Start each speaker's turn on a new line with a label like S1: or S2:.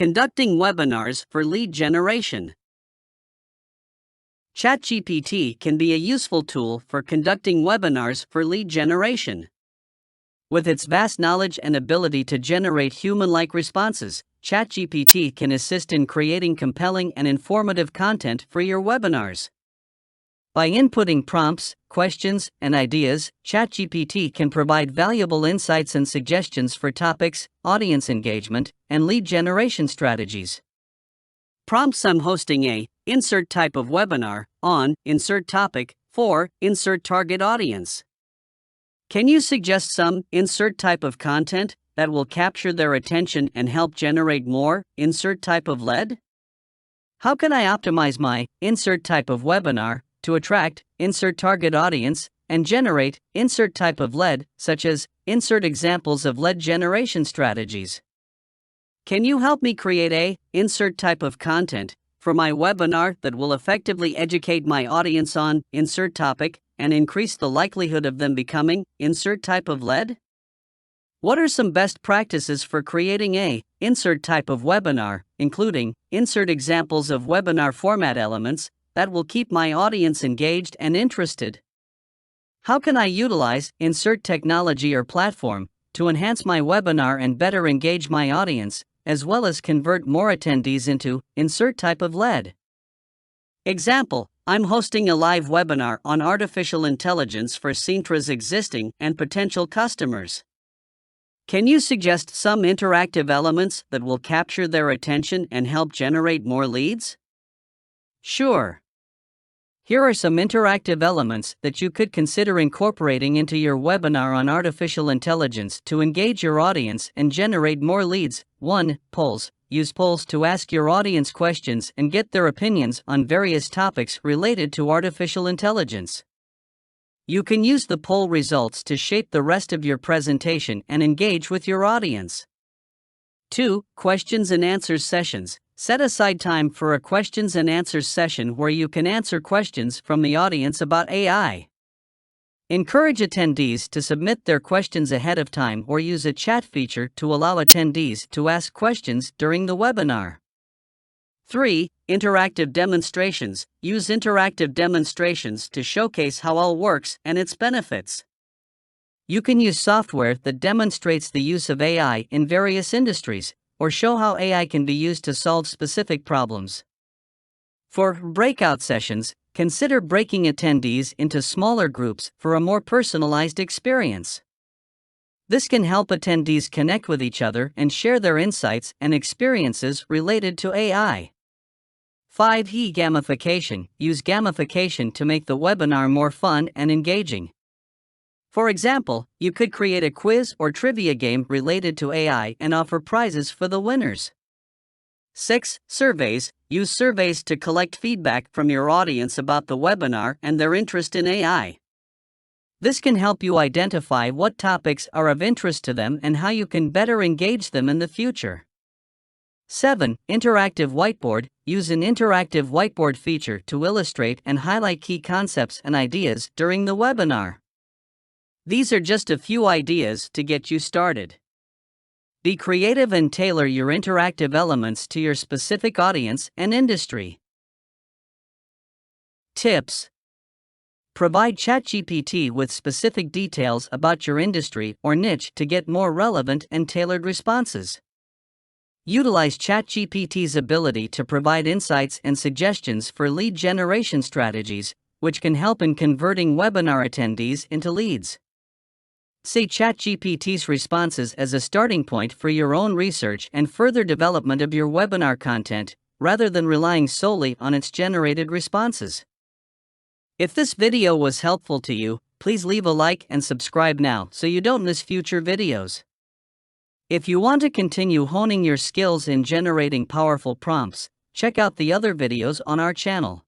S1: Conducting webinars for lead generation. ChatGPT can be a useful tool for conducting webinars for lead generation. With its vast knowledge and ability to generate human-like responses, ChatGPT can assist in creating compelling and informative content for your webinars. By inputting prompts, questions, and ideas, ChatGPT can provide valuable insights and suggestions for topics, audience engagement, and lead generation strategies. Prompts: I'm hosting a insert type of webinar on insert topic for insert target audience. Can you suggest some insert type of content that will capture their attention and help generate more insert type of lead? How can I optimize my insert type of webinar to attract insert target audience and generate insert type of lead, such as insert examples of lead generation strategies? Can you help me create a insert type of content for my webinar that will effectively educate my audience on insert topic and increase the likelihood of them becoming insert type of lead? What are some best practices for creating a insert type of webinar, including insert examples of webinar format elements that will keep my audience engaged and interested? How can I utilize insert technology or platform to enhance my webinar and better engage my audience, as well as convert more attendees into insert type of lead? Example: I'm hosting a live webinar on artificial intelligence for Sintra's existing and potential customers. Can you suggest some interactive elements that will capture their attention and help generate more leads? Sure. Here are some interactive elements that you could consider incorporating into your webinar on artificial intelligence to engage your audience and generate more leads. 1. Polls. Use polls to ask your audience questions and get their opinions on various topics related to artificial intelligence. You can use the poll results to shape the rest of your presentation and engage with your audience. 2. Questions and answers sessions. Set aside time for a questions and answers session where you can answer questions from the audience about AI. Encourage attendees to submit their questions ahead of time or use a chat feature to allow attendees to ask questions during the webinar. 3. Interactive demonstrations. Use interactive demonstrations to showcase how all works and its benefits. You can use software that demonstrates the use of AI in various industries, or show how AI can be used to solve specific problems. For breakout sessions, consider breaking attendees into smaller groups for a more personalized experience. This can help attendees connect with each other and share their insights and experiences related to AI. 5. Gamification. Use gamification to make the webinar more fun and engaging. For example, you could create a quiz or trivia game related to AI and offer prizes for the winners. 6. Surveys. Use surveys to collect feedback from your audience about the webinar and their interest in AI. This can help you identify what topics are of interest to them and how you can better engage them in the future. 7. Interactive whiteboard. Use an interactive whiteboard feature to illustrate and highlight key concepts and ideas during the webinar. These are just a few ideas to get you started. Be creative and tailor your interactive elements to your specific audience and industry. Tips: provide ChatGPT with specific details about your industry or niche to get more relevant and tailored responses. Utilize ChatGPT's ability to provide insights and suggestions for lead generation strategies, which can help in converting webinar attendees into leads. See ChatGPT's responses as a starting point for your own research and further development of your webinar content, rather than relying solely on its generated responses. If this video was helpful to you, please leave a like and subscribe now so you don't miss future videos. If you want to continue honing your skills in generating powerful prompts, check out the other videos on our channel.